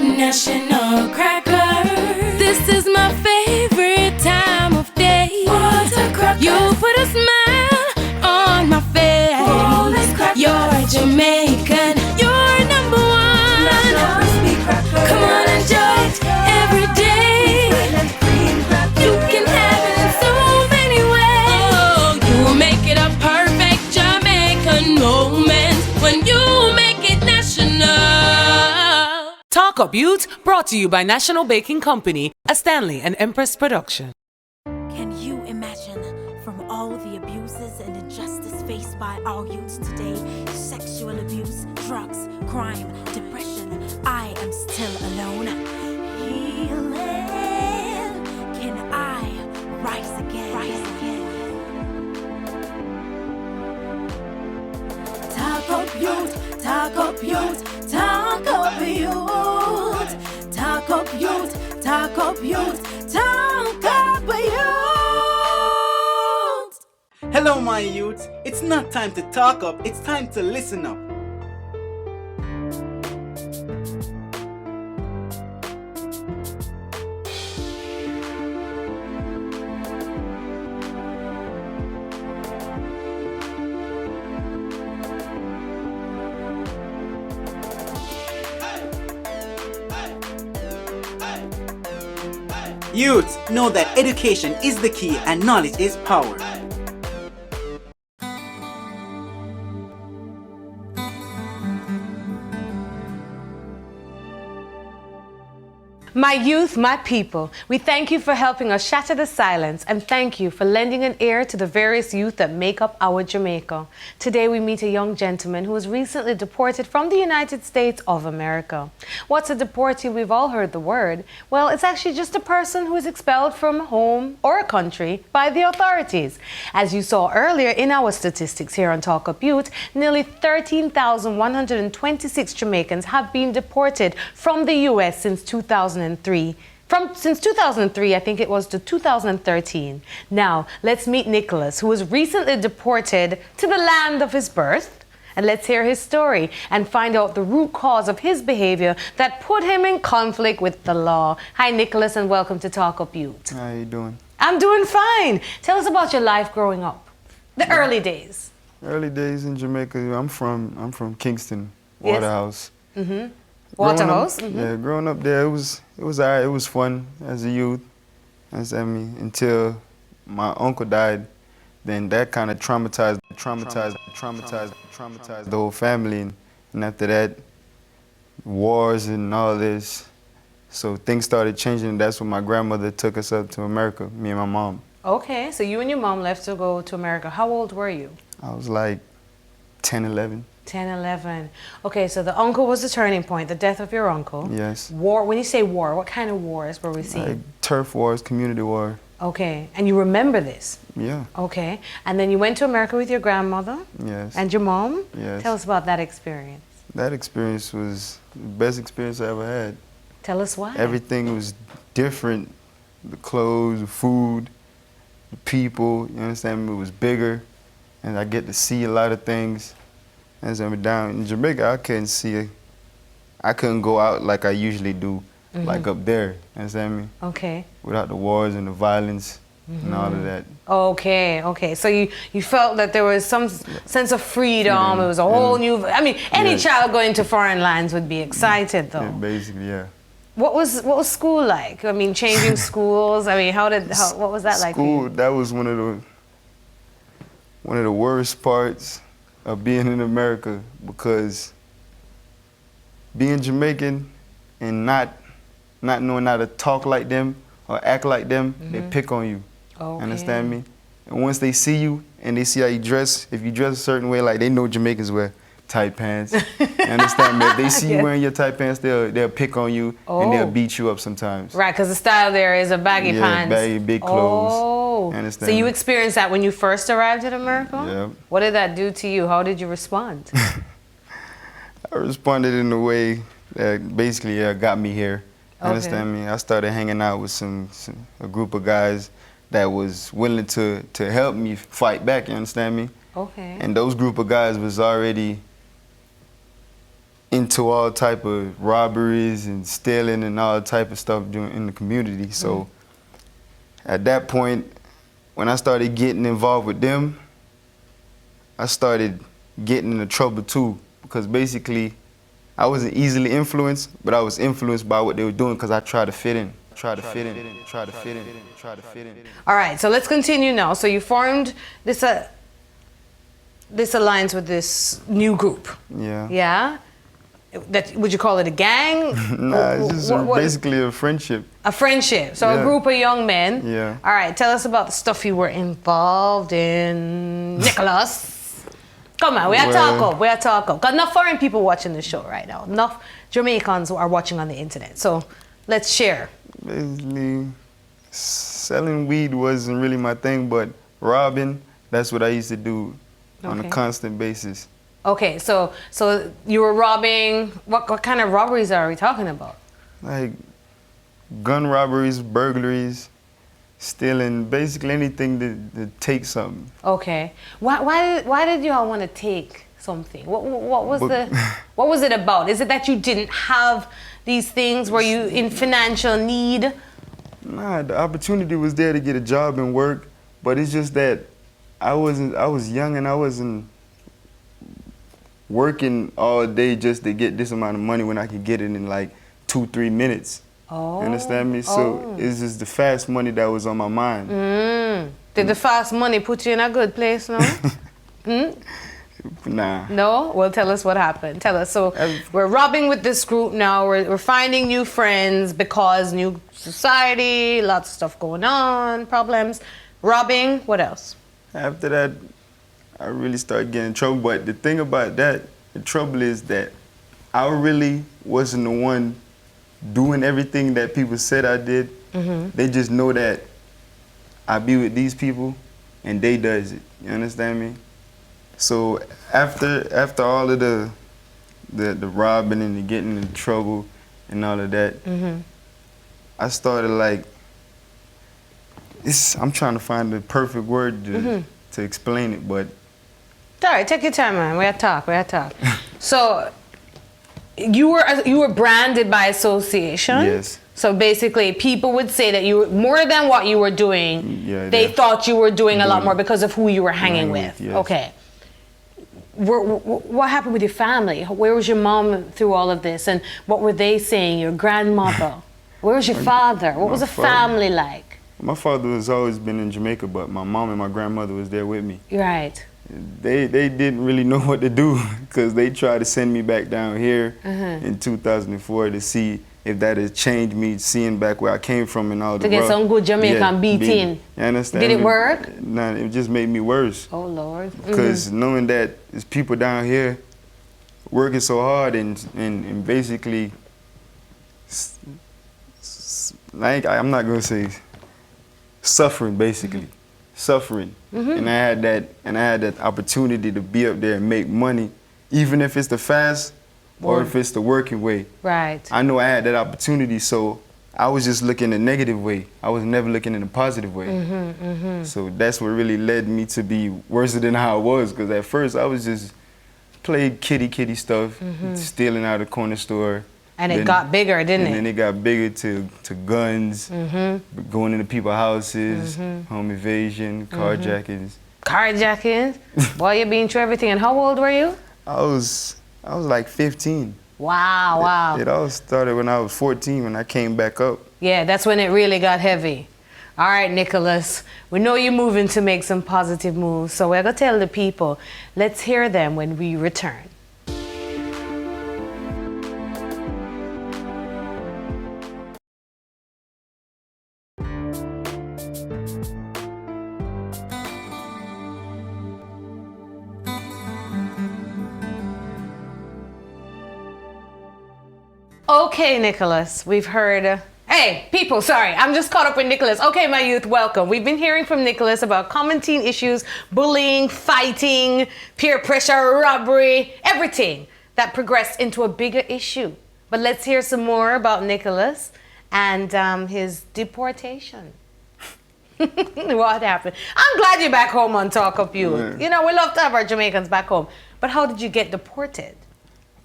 National cracker. This is my favorite time of day. You put a smile on my face. You're Jamaican. You're number one. Come on, enjoy it every day. You can have it in so many ways. You make it a perfect Jamaican moment when you make it national. Talk Up Yout, brought to you by National Baking Company, a Stanley and Empress production. Can you imagine, from all the abuses and injustice faced by our youths today, sexual abuse, drugs, crime, depression, I am still alone. Healing, can I rise again? Talk up youth, talk up youth, talk up youth, talk up youth, talk up youth, talk up youth. Hello, my youths. It's not time to talk up, it's time to listen up. Youths, know that education is the key and knowledge is power. My youth, my people, we thank you for helping us shatter the silence, and thank you for lending an ear to the various youth that make up our Jamaica. Today we meet a young gentleman who was recently deported from the United States of America. What's a deportee? We've all heard the word. Well, it's actually just a person who is expelled from a home or a country by the authorities. As you saw earlier in our statistics here on Talk Up Yout, nearly 13,126 Jamaicans have been deported from the U.S. since 2003. Since 2003, I think it was, to 2013. Now, let's meet Nicholas, who was recently deported to the land of his birth. And let's hear his story and find out the root cause of his behavior that put him in conflict with the law. Hi, Nicholas, and welcome to Talk Up Yout. How you doing? I'm doing fine. Tell us about your life growing up, the early days. Early days in Jamaica. I'm from Kingston, Yes. Waterhouse. Mm-hmm. Waterhouse? Growing up, yeah, growing up there, it was alright. It was fun as a youth. Until my uncle died. Then that kind of traumatized the whole family. And after that, wars and all this. So things started changing, and that's when my grandmother took us up to America, me and my mom. Okay, so you and your mom left to go to America. How old were you? I was like 10, 11. 10, 11. Okay, so the uncle was the turning point, the death of your uncle. Yes. War, when you say war, what kind of wars were we seeing? Like turf wars, community war. Okay, and you remember this? Yeah. Okay, and then you went to America with your grandmother? Yes. And your mom? Yes. Tell us about that experience. That experience was the best experience I ever had. Tell us why. Everything was different. The clothes, the food, the people, you understand me? It was bigger, and I get to see a lot of things. As I'm down in Jamaica, I couldn't go out like I usually do, like up there, you understand me? Okay. Without the wars and the violence and all of that. Okay, okay. So you felt that there was some sense of freedom. It was a whole new, I mean, any child going to foreign lands would be excited though. Yeah, basically, yeah. What was school like? I mean, changing schools. I mean, what was that like for School, you? that was one of the worst parts of being in America, because being Jamaican and not knowing how to talk like them or act like them, they pick on you. Okay. Understand me? And once they see you and they see how you dress, if you dress a certain way, like they know Jamaicans wear tight pants. Understand me? If they see you wearing your tight pants, they'll pick on you and they'll beat you up sometimes. Right, because the style there is a baggy pants. Baggy, big clothes. Oh, Understand so you me? experienced that when you first arrived in America? Yeah. What did that do to you? How did you respond? I responded in a way that basically got me here. Understand me? I started hanging out with a group of guys that was willing to help me fight back, you understand me? Okay. And those group of guys was already into all type of robberies and stealing and all type of stuff doing in the community. So at that point, when I started getting involved with them, I started getting into trouble too, because basically I wasn't easily influenced, but I was influenced by what they were doing because I tried to fit in, tried to fit in, tried to fit in, tried to fit in. All right, so let's continue now. So you formed this alliance with this new group. Yeah. Yeah? That, would you call it a gang? Nah, it's just basically a friendship. A friendship. So a group of young men. Yeah. All right, tell us about the stuff you were involved in. Nicholas. Come on, we are talk up. Got enough foreign people watching the show right now. Enough Jamaicans who are watching on the internet. So let's share. Basically, selling weed wasn't really my thing, but robbing, that's what I used to do on a constant basis. Okay, so you were robbing, what kind of robberies are we talking about? Like gun robberies, burglaries, stealing, basically anything to take something. Okay. Why did y'all want to take something? What was it about? Is it that you didn't have these things? Were you in financial need? Nah, the opportunity was there to get a job and work, but it's just that I was young and I wasn't working all day just to get this amount of money when I could get it in like 2-3 minutes. Oh. You understand me? So it's just the fast money that was on my mind. Did the fast money put you in a good place, no? Nah. No? Well, tell us what happened. Tell us. So we're robbing with this group now. We're finding new friends because new society, lots of stuff going on, problems. Robbing, what else? After that, I really started getting in trouble. But the thing about that, the trouble is that I really wasn't the one doing everything that people said I did. They just know that I be with these people and they does it. You understand me? So after all of the robbing and the getting in trouble and all of that, I started like, I'm trying to find the perfect word to explain it, but. All right, take your time, man. We'll talk. So you were branded by association? Yes. So basically, people would say that you were more than what you were doing. Yeah, they thought you were doing a lot more because of who you were hanging with. Yes. Okay. What happened with your family? Where was your mom through all of this? And what were they saying? Your grandmother? Where was your father? What was the family like? My father has always been in Jamaica, but my mom and my grandmother was there with me. Right. They didn't really know what to do because they tried to send me back down here in 2004 to see if that had changed me, seeing back where I came from and all the. To get some good Jamaican beating. You understand? Did it work? Nah, it just made me worse. Oh Lord. Because knowing that there's people down here working so hard and basically, like I'm not gonna say suffering, basically. Suffering, and I had that opportunity to be up there and make money, even if it's the fast or if it's the working way. Right. I know I had that opportunity, so I was just looking the negative way. I was never looking in a positive way. So that's what really led me to be worse than how I was, because at first I was just playing kitty stuff, stealing out of the corner store. And it got bigger, didn't it? And then it got bigger to guns, going into people's houses, home invasion, carjackings. Carjackings? Boy, you're being through everything. And how old were you? I was like 15. Wow. It all started when I was 14 when I came back up. Yeah, that's when it really got heavy. All right, Nicholas, we know you're moving to make some positive moves, so we're going to tell the people. Let's hear them when we return. Okay, Nicholas, we've heard... Hey, people, sorry, I'm just caught up with Nicholas. Okay, my youth, welcome. We've been hearing from Nicholas about common teen issues, bullying, fighting, peer pressure, robbery, everything that progressed into a bigger issue. But let's hear some more about Nicholas and his deportation. What happened? I'm glad you're back home on Talk Up Youth. You know, we love to have our Jamaicans back home. But how did you get deported?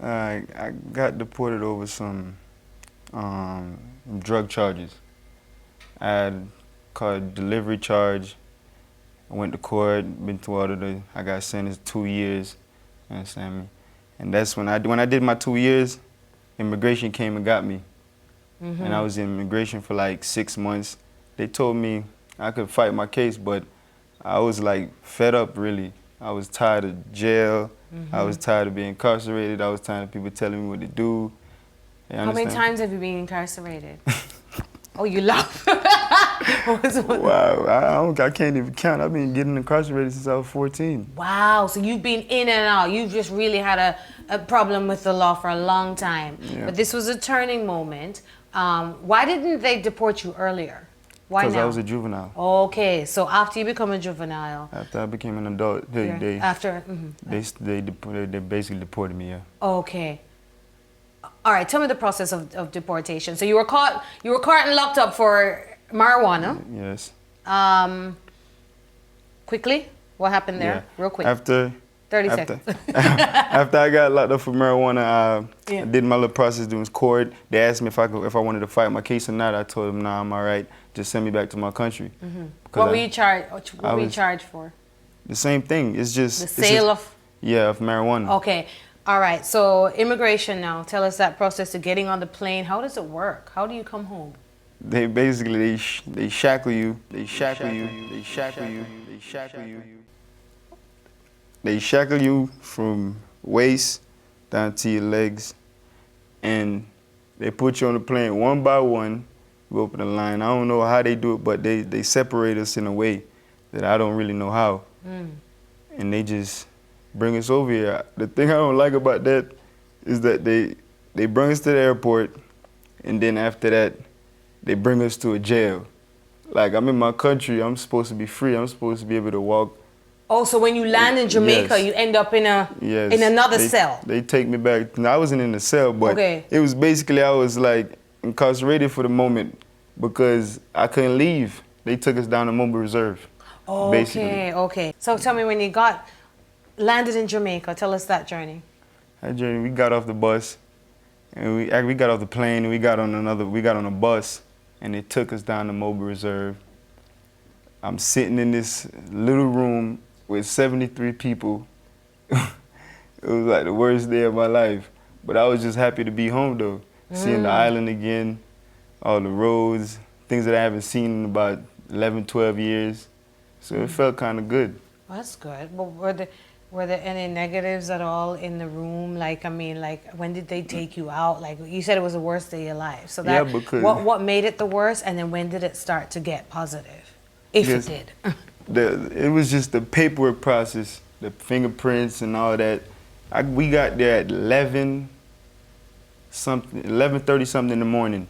I got deported over some drug charges. I had caught a delivery charge. I went to court, been through all of the, I got sentenced 2 years, you understand me? And that's when I did my 2 years, immigration came and got me. And I was in immigration for like 6 months. They told me I could fight my case, but I was like fed up really. I was tired of jail. I was tired of being incarcerated. I was tired of people telling me what to do. You How many understand? times have you been incarcerated? Oh, you laugh. Wow, I can't even count. I've been getting incarcerated since I was 14. Wow, so you've been in and out. You've just really had a problem with the law for a long time. Yeah. But this was a turning moment. Why didn't they deport you earlier? Why now? Because I was a juvenile. Okay, so after you become a juvenile. After I became an adult, they basically deported me, yeah. Okay. All right, tell me the process of deportation. So you were caught and locked up for marijuana. Yes. Quickly, what happened there? Yeah. Real quick. After 30 seconds. After I got locked up for marijuana, Yeah. I did my little process doing court. They asked me if I wanted to fight my case or not. I told them, nah, I'm all right. Just send me back to my country. What were you charged for? The same thing. It's just The sale of. Yeah, of marijuana. Okay. All right. So immigration now. Tell us that process of getting on the plane. How does it work? How do you come home? They basically they shackle you. They shackle you. They shackle you. They shackle you. They shackle you from waist down to your legs, and they put you on the plane one by one. We open the line. I don't know how they do it, but they separate us in a way that I don't really know how. And they just bring us over here. The thing I don't like about that is that they bring us to the airport, and then after that, they bring us to a jail. Like, I'm in my country, I'm supposed to be free, I'm supposed to be able to walk. Oh, so when you land in Jamaica, Yes. you end up in Yes. another cell. They take me back. No, I wasn't in the cell, but Okay. it was basically I was like incarcerated for the moment because I couldn't leave. They took us down to Mobile Reserve. Basically. Okay. So tell me, when you landed in Jamaica, tell us that journey. That journey, we got off the bus, and we got off the plane, and we got on a bus, and it took us down to Mobile Reserve. I'm sitting in this little room with 73 people. It was like the worst day of my life. But I was just happy to be home though. Seeing the island again, all the roads, things that I haven't seen in about 11, 12 years. So it felt kind of good. Well, that's good. But were there any negatives at all in the room? Like, I mean, like, when did they take you out? Like, you said it was the worst day of your life. So that, Yeah, because- what made it the worst, and then when did it start to get positive? If Yes. it did. It was just the paperwork process, the fingerprints and all that. We got there at 11:30 something in the morning.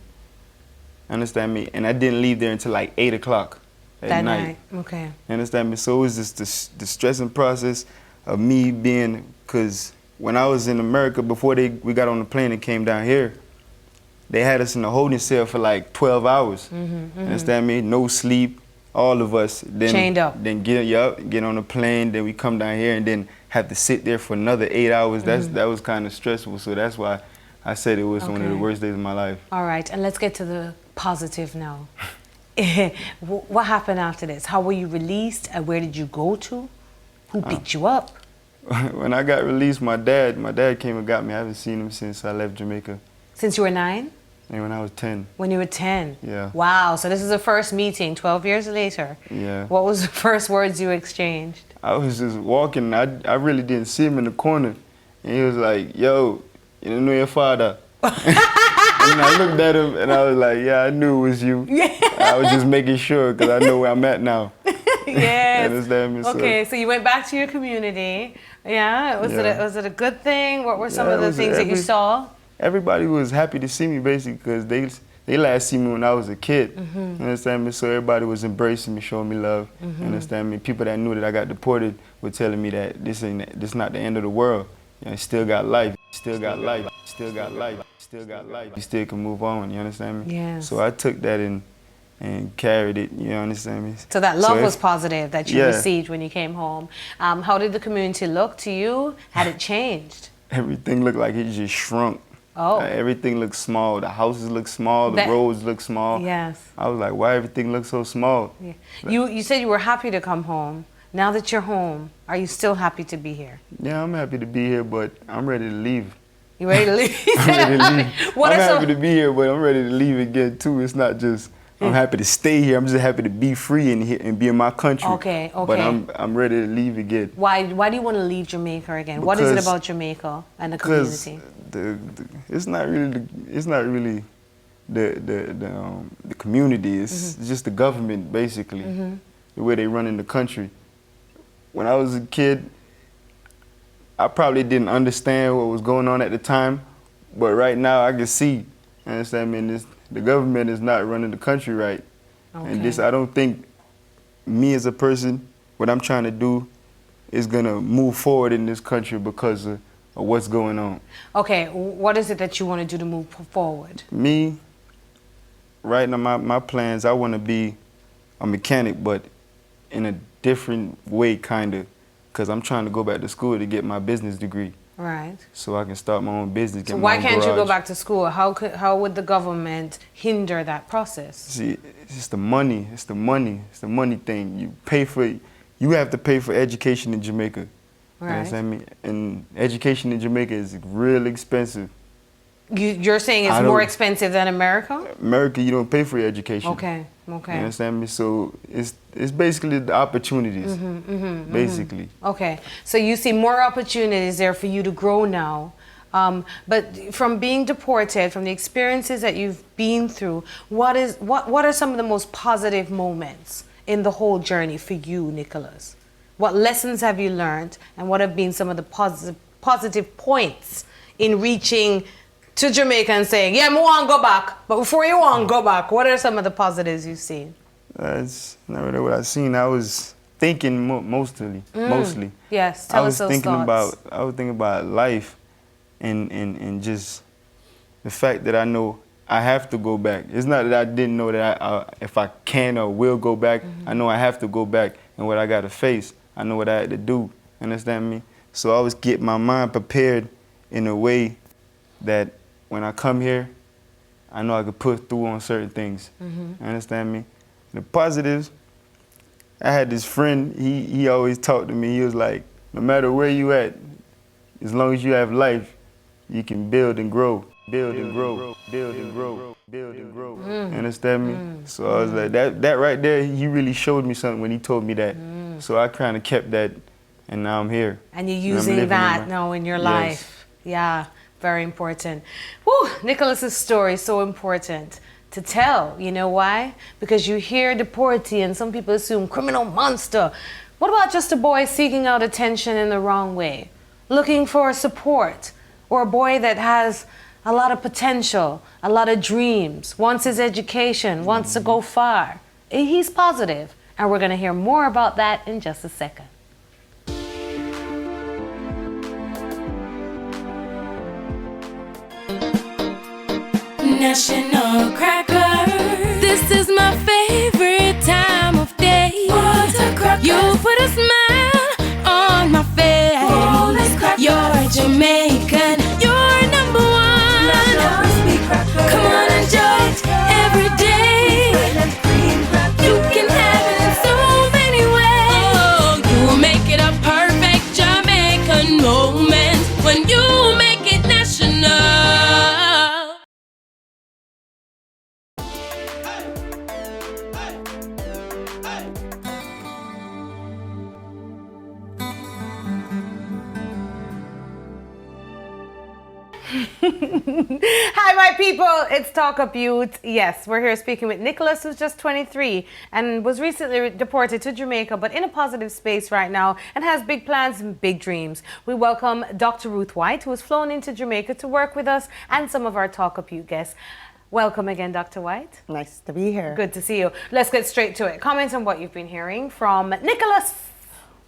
Understand me? And I didn't leave there until like 8 o'clock at That night. night. Okay. Understand me? So it was just the stressing process of me being, because when I was in America, before we got on the plane and came down here, they had us in a holding cell for like 12 hours. Understand me? No sleep, all of us. Then, Chained up. Then get on the plane, then we come down here and then have to sit there for another 8 hours. That was kind of stressful, so that's why I said it was one of the Okay. worst days of my life. All right, and let's get to the positive now. What happened after this? How were you released? And where did you go to? Who picked you up? When I got released, my dad came and got me. I haven't seen him since I left Jamaica. Since you were 9? And when I was 10. When you were 10? Yeah. Wow, so this is the first meeting 12 years later. Yeah. What was the first words you exchanged? I was just walking. I really didn't see him in the corner. And he was like, yo, you don't know your father? And I looked at him and I was like, yeah, I knew it was you. I was just making sure because I know where I'm at now. Yes. Understand me? Okay, so you went back to your community. Yeah? Was it a good thing? What were some Yeah, of it the was things that you saw? Everybody was happy to see me basically because they last seen me when I was a kid. Understand me? So everybody was embracing me, showing me love. Understand me? People that knew that I got deported were telling me that this not the end of the world. You know, still got life. Still got life. Still got life. Still got life. You still can move on. You understand me? Yes. So I took that and carried it. You understand me? So that love was positive that you Yeah. received when you came home. How did the community look to you? Had it changed? everything looked like it just shrunk. Oh. Everything looked small. The houses look small. The roads look small. Yes. I was like, why everything looks so small? Yeah. You said you were happy to come home. Now that you're home, are you still happy to be here? Yeah, I'm happy to be here, but I'm ready to leave. You ready to leave? I'm ready to leave. I'm happy some... to be here, but I'm ready to leave again too. It's not just I'm happy to stay here. I'm just happy to be free and be in my country. Okay, okay. But I'm ready to leave again. Why do you want to leave Jamaica again? What is it about Jamaica and the community? It's not really the community. It's just the government, basically, the way they run in the country. When I was a kid, I probably didn't understand what was going on at the time, but right now I can see. You understand? I mean, the government is not running the country right. Okay. And I don't think me as a person, what I'm trying to do is gonna move forward in this country because of what's going on. Okay, what is it that you want to do to move forward? Me, right now my plans, I want to be a mechanic, but in a different way, kind of, because I'm trying to go back to school to get my business degree. Right. So I can start my own business. So why can't you go back to school? How would the government hinder that process? See, it's just the money. It's the money. It's the money thing. You have to pay for education in Jamaica. Right. You understand me? And education in Jamaica is real expensive. You're saying it's more expensive than America? America, you don't pay for your education. Okay, okay. You understand me? So it's basically the opportunities, basically. Okay, so you see more opportunities there for you to grow now. But from being deported, from the experiences that you've been through, what are some of the most positive moments in the whole journey for you, Nicholas? What lessons have you learned, and what have been some of the positive points in reaching to Jamaica and saying, yeah, I want to go back, but before you want to go back, what are some of the positives you've seen? That's not really what I've seen. I was thinking mostly. Yes, tell us those thoughts. I was thinking about life and just the fact that I know I have to go back. It's not that I didn't know that if I can or will go back. I know I have to go back and what I got to face. I know what I had to do. Understand me? So I always get my mind prepared in a way that when I come here, I know I could push through on certain things. Understand me? The positives, I had this friend, he always talked to me. He was like, no matter where you at, as long as you have life, you can build and grow, build and grow, build and grow, build and grow. Understand me? So I was like, that right there, he really showed me something when he told me that. So I kind of kept that, and now I'm here. And you're using that now in your life. Yeah. Very important. Whew, Nicholas's story is so important to tell. You know why? Because you hear deportee and some people assume criminal monster. What about just a boy seeking out attention in the wrong way? Looking for support? Or a boy that has a lot of potential, a lot of dreams, wants his education, wants to go far. He's positive. And we're going to hear more about that in just a second. National cracker. This is my favorite time of day. You put a smile on my face. You're Jamaican. You're number one. Come on, enjoy it every day. You can have it in so many ways. You make it a perfect Jamaican moment when you make it national. Hi, my people. It's Talk Up Youth. Yes, we're here speaking with Nicholas, who's just 23 and was recently deported to Jamaica, but in a positive space right now and has big plans and big dreams. We welcome Dr. Ruth White, who has flown into Jamaica to work with us, and some of our Talk Up Youth guests. Welcome again, Dr. White. Nice to be here. Good to see you. Let's get straight to it. Comment on what you've been hearing from Nicholas.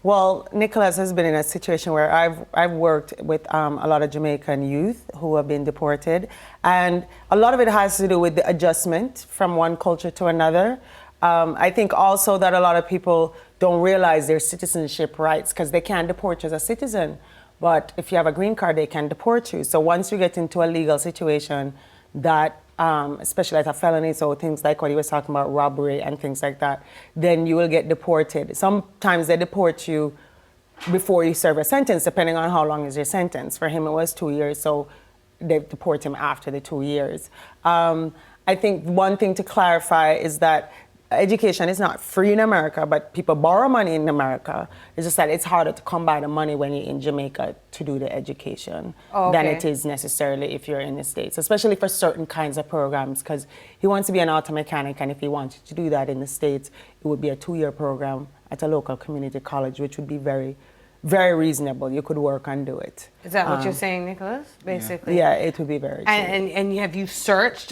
Well, Nicholas has been in a situation where I've worked with a lot of Jamaican youth who have been deported, and a lot of it has to do with the adjustment from one culture to another. I think also that a lot of people don't realize their citizenship rights because they can't deport you as a citizen. But if you have a green card, they can deport you. So once you get into a legal situation that, especially like a felony, so things like what he was talking about, robbery and things like that, then you will get deported. Sometimes they deport you before you serve a sentence, depending on how long is your sentence. For him, it was 2 years, so they deport him after the 2 years. I think one thing to clarify is that education is not free in America, but people borrow money in America. It's just that it's harder to come by the money when you're in Jamaica to do the education than it is necessarily if you're in the States, especially for certain kinds of programs, because he wants to be an auto mechanic, and if he wanted to do that in the States, it would be a 2-year program at a local community college, which would be very, very reasonable. You could work and do it. Is that what you're saying, Nicholas? Basically. Yeah, it would be very cheap. And have you searched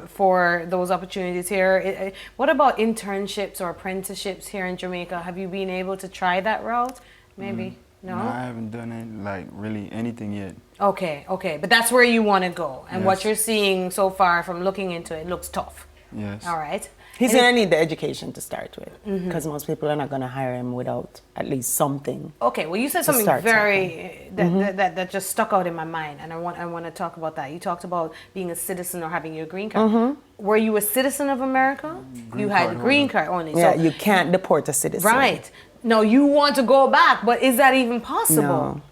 for those opportunities here? What about internships or apprenticeships here in Jamaica? Have you been able to try that route? Maybe. No? No, I haven't done it, like really anything yet. Okay, but that's where you want to go. And what Yes. you're seeing so far from looking into it looks tough. Yes. All right. He's going to need the education to start with, because most people are not going to hire him without at least something. Okay, well, you said something start very that just stuck out in my mind, and I want to talk about that. You talked about being a citizen or having your green card. Were you a citizen of America? You had a green card only. Yeah, so, you can't deport a citizen. right. No, you want to go back, but is that even possible? No.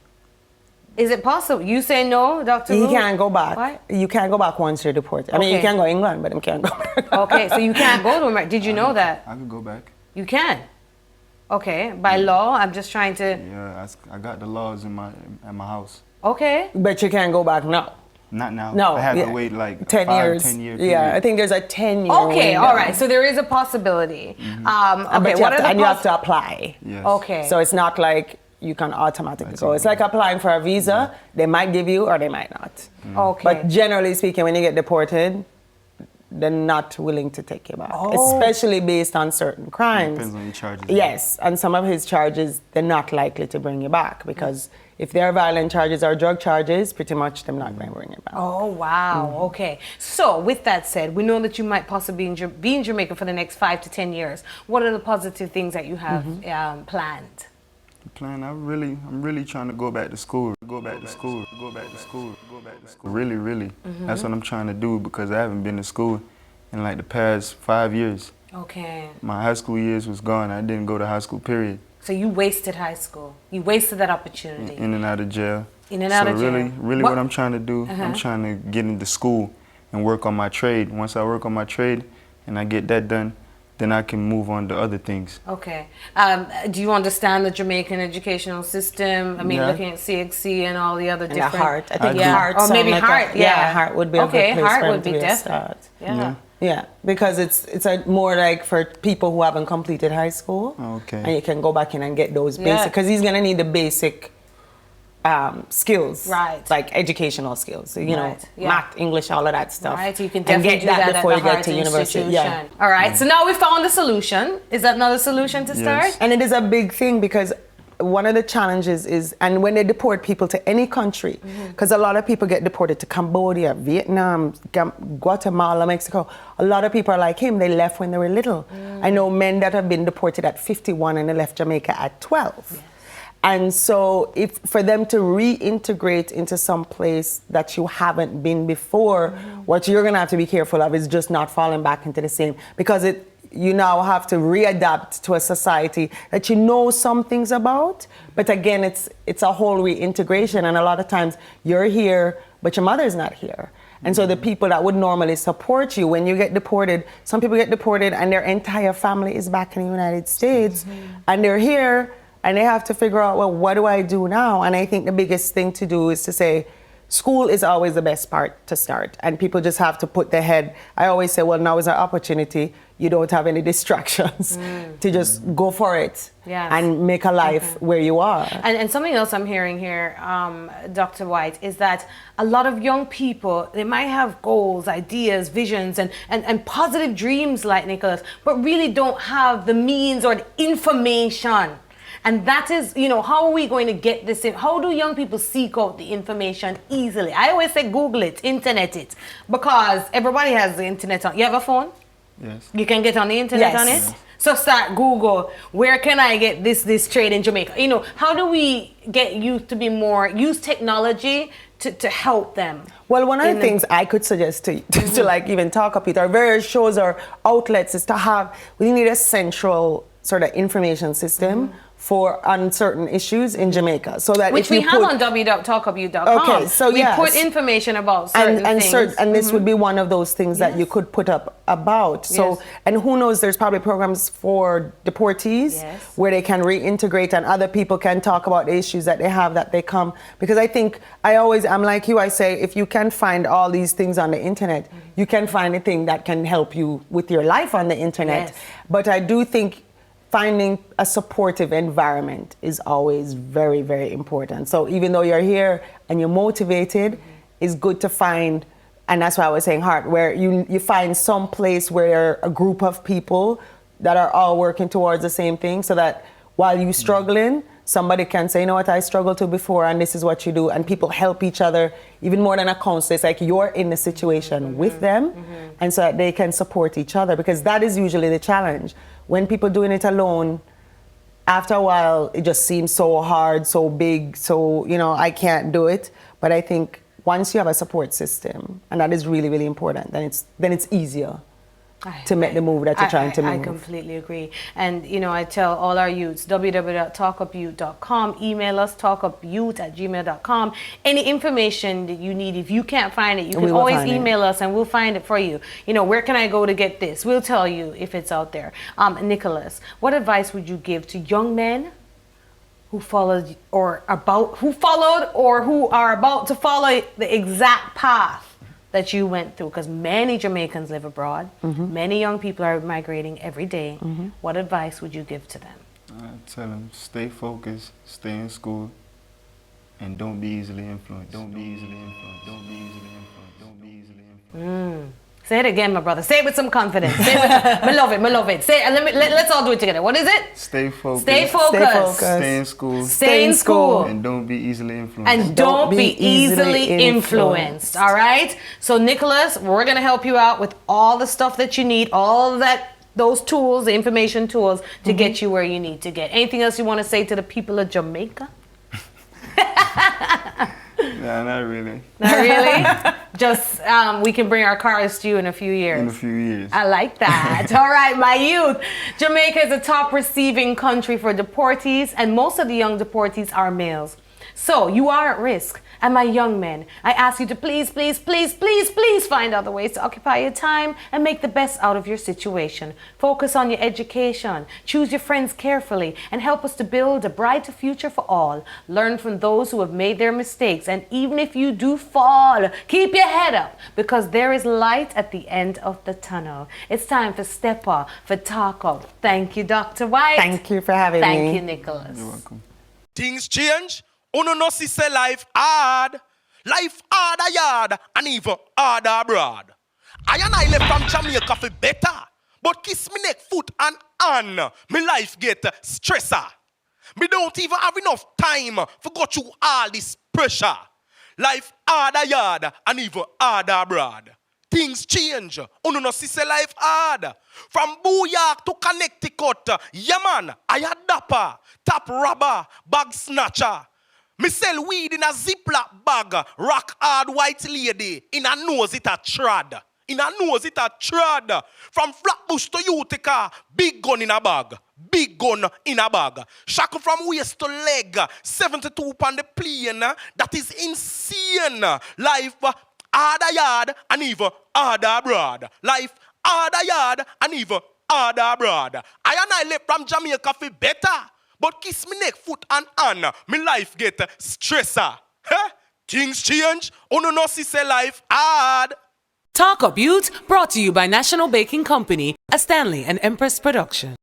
Is it possible? You say no, Dr. He Wu? can't go back. What? You can't go back once you're deported. I mean, you Okay. can go England, but you can't go back. Okay, so you can't go to America. Did you know that? I could go back. You can. Okay, by law, I'm just trying to. Yeah, I got the laws in at my house. Okay. But you can't go back now. Not now. No, I had yeah. to wait like 10 years. 10 year Yeah, period. I think there's a 10-year Okay, window. all right. So there is a possibility. But Okay, you what have are to, the and you have to apply. Yes. Okay. So it's not like you can automatically That's go. It's like applying for a visa. They might give you or they might not. Okay. But generally speaking, when you get deported, they're not willing to take you back, especially based on certain crimes. Depends on your charges. Yes, and some of his charges, they're not likely to bring you back because if they're violent charges or drug charges, pretty much they're not going to bring you back. Oh, wow. Okay. So, with that said, we know that you might possibly be in Jamaica for the next 5 to 10 years. What are the positive things that you have planned? I'm really trying to go back to school. Really. That's what I'm trying to do because I haven't been to school in like the past 5 years. Okay. My high school years was gone. I didn't go to high school, period. So you wasted high school. You wasted that opportunity. In and out of jail. In and out of jail. Really what I'm trying to do, I'm trying to get into school and work on my trade. Once I work on my trade and I get that done, then I can move on to other things. Okay. Do you understand the Jamaican educational system? I mean, Yeah. looking at CXC and all the other And different... a heart. I think Yeah. heart. Or maybe sound like heart, a, yeah. heart would be a Okay, good place heart for him would to be a definite. start. Yeah. Yeah, because it's a more like for people who haven't completed high school. Okay. And you can go back in and get those Yeah. basic, because he's gonna need the basic skills, Right. Like educational skills, so, you know, Right, yeah. math, English, all of that stuff. Right, you can And definitely get do that before at you the get Heart to university. Institution. Yeah. All right, so now we found a solution. Is that not a solution to start? Yes. And it is a big thing because one of the challenges is, and when they deport people to any country, because a lot of people get deported to Cambodia, Vietnam, Guatemala, Mexico, a lot of people are like him, they left when they were little. I know men that have been deported at 51 and they left Jamaica at 12. Yes. And so if for them to reintegrate into some place that you haven't been before, what you're gonna have to be careful of is just not falling back into the same, because you now have to readapt to a society that you know some things about, but again, it's a whole reintegration, and a lot of times you're here, but your mother's not here. And so the people that would normally support you when you get deported, some people get deported and their entire family is back in the United States, and they're here, and they have to figure out, well, what do I do now? And I think the biggest thing to do is to say, school is always the best part to start. And people just have to put their head, I always say, well, now is our opportunity. You don't have any distractions to just go for it and make a life where you are. And something else I'm hearing here, Dr. White, is that a lot of young people, they might have goals, ideas, visions, and positive dreams like Nicholas, but really don't have the means or the information. And that is, how are we going to get this in? How do young people seek out the information easily? I always say Google it, internet it, because everybody has the internet on. You have a phone? Yes. You can get on the internet Yes. on it? Yes. So start Google, where can I get this trade in Jamaica? You know, how do we get youth to be more, use technology to help them? Well, one of the things I could suggest to like even talk up with our various shows or outlets is to have, we need a central sort of information system for on certain issues in Jamaica, so that Which if we you have put, on www.talkup.com. Okay, so we yes. put information about certain things. And this would be one of those things that you could put up about. So, Yes. and who knows, there's probably programs for deportees Yes. where they can reintegrate and other people can talk about the issues that they have that they come. Because I think I'm like you, I say, if you can find all these things on the internet, you can find a thing that can help you with your life on the internet. Yes. But I do think finding a supportive environment is always very, very important. So even though you're here and you're motivated, it's good to find, and that's why I was saying heart, where you find some place where a group of people that are all working towards the same thing, so that while you're struggling, somebody can say, you know what, I struggled to before and this is what you do, and people help each other even more than a counselor. It's like you're in the situation with them, and so that they can support each other, because that is usually the challenge. When people doing it alone, after a while, it just seems so hard, so big, so, you know, I can't do it. But I think once you have a support system, and that is really, really important, then it's easier to make the move that you're trying to make. I completely agree. And, you know, I tell all our youths, www.talkupout.com, email us, talkupout@gmail.com. Any information that you need, if you can't find it, you can always email us and we'll find it for you. You know, where can I go to get this? We'll tell you if it's out there. Nicholas, what advice would you give to young men who followed or who are about to follow the exact path that you went through? Because many Jamaicans live abroad. Many young people are migrating every day. What advice would you give to them? I tell them, stay focused, stay in school, and don't be easily influenced. Don't be easily influenced. Don't be easily influenced. Don't be easily influenced. Say it again, my brother. Say it with some confidence. Say it with, me love it, me love it. Say it, let's all do it together. What is it? Stay focused. Stay focused. Stay in school. Stay in school. And don't be easily influenced. And don't be easily influenced. All right? So, Nicholas, we're going to help you out with all the stuff that you need, all of those tools, the information tools to get you where you need to get. Anything else you want to say to the people of Jamaica? Nah, not really. Not really? Just, we can bring our cars to you in a few years. In a few years. I like that. All right, my youth. Jamaica is a top receiving country for deportees, and most of the young deportees are males. So you are at risk. And my young men, I ask you to please, please, please, please, please find other ways to occupy your time and make the best out of your situation. Focus on your education, choose your friends carefully, and help us to build a brighter future for all. Learn from those who have made their mistakes, and even if you do fall, keep your head up, because there is light at the end of the tunnel. It's time for Step Up, for Talk Up. Thank you, Dr. White. Thank you for having me. Thank you, Nicholas. You're welcome. Things change. Uno no see say life hard. Life harder yard and even harder abroad. I and I left from Jamaica for better. But kiss me neck, foot and hand. Me life get stressor. Me don't even have enough time to go through all this pressure. Life harder yard and even harder abroad. Things change. Uno no see say life hard. From Booyak to Connecticut. Yeah man, I a dapper, top robber, bag snatcher. Me sell weed in a Ziploc bag, rock hard white lady, in a nose it a trad. In a nose it a trad. From Flatbush to Utica, big gun in a bag. Big gun in a bag. Shackle from waist to leg, 72 on the plane. That is insane. Life harder yard and even harder abroad. Life harder yard and even harder abroad. I and I left from Jamaica for better. But kiss me neck, foot and hand, me life get stressor. Huh? Things change, uno no see say life hard. Talk Up Youth, brought to you by National Baking Company, a Stanley and Empress production.